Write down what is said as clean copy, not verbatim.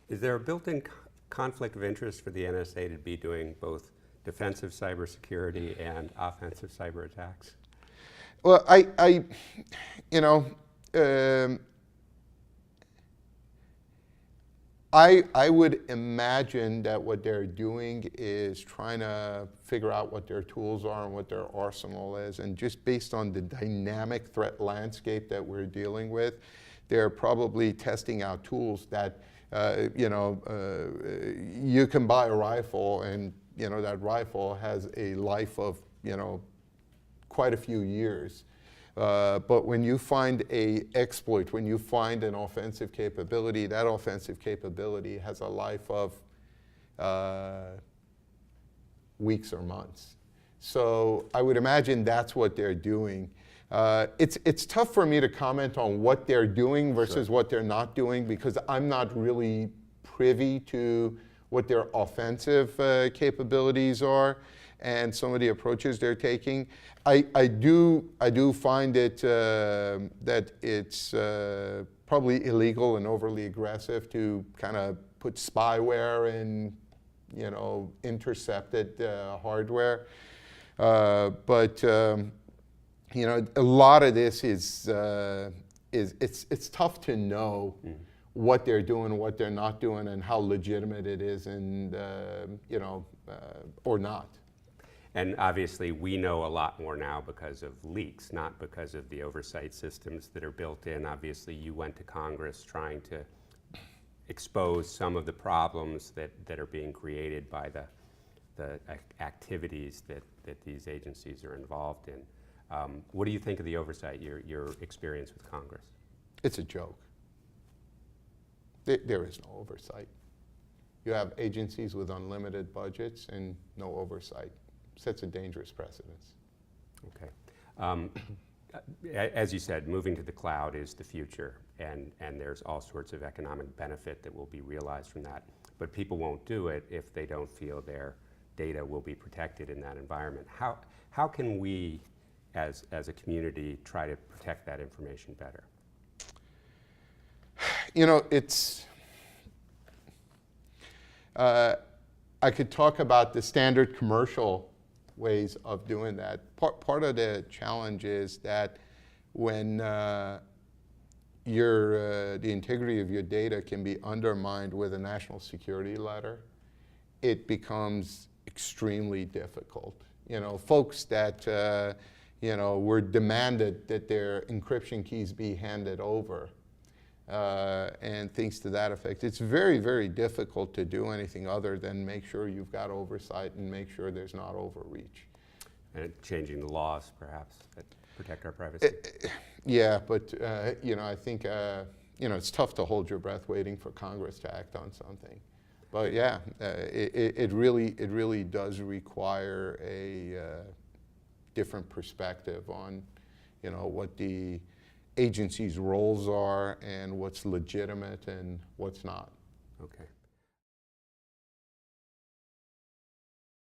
Is there a built-in conflict of interest for the NSA to be doing both defensive cybersecurity and offensive cyber attacks? Well, you know, I would imagine that what they're doing is trying to figure out what their tools are and what their arsenal is. And just based on the dynamic threat landscape that we're dealing with, they're probably testing out tools that, you can buy a rifle and, that rifle has a life of, quite a few years. But when you find a exploit, when you find an offensive capability, that offensive capability has a life of weeks or months. So I would imagine that's what they're doing. It's tough for me to comment on what they're doing versus what they're not doing, because I'm not really privy to what their offensive capabilities are and some of the approaches they're taking. I do find it that it's probably illegal and overly aggressive to kind of put spyware in, intercepted hardware. But a lot of this is it's tough to know what they're doing, what they're not doing, and how legitimate it is, and or not. And obviously, we know a lot more now because of leaks, not because of the oversight systems that are built in. Obviously, you went to Congress trying to expose some of the problems that are being created by the activities that these agencies are involved in. What do you think of the oversight, your experience with Congress? It's a joke. There is no oversight. You have agencies with unlimited budgets and no oversight. Sets a dangerous precedence. Okay. As you said, moving to the cloud is the future, and there's all sorts of economic benefit that will be realized from that. But people won't do it if they don't feel their data will be protected in that environment. How can we, as a community, try to protect that information better? It's I could talk about the standard commercial ways of doing that. Part of the challenge is that when the integrity of your data can be undermined with a national security letter, it becomes extremely difficult. Folks that were demanded that their encryption keys be handed over and things to that effect. It's very, very difficult to do anything other than make sure you've got oversight and make sure there's not overreach. And changing the laws, perhaps, that protect our privacy. Yeah, but I think it's tough to hold your breath waiting for Congress to act on something. But yeah, it really does require a different perspective on what the agency's roles are and what's legitimate and what's not. Okay.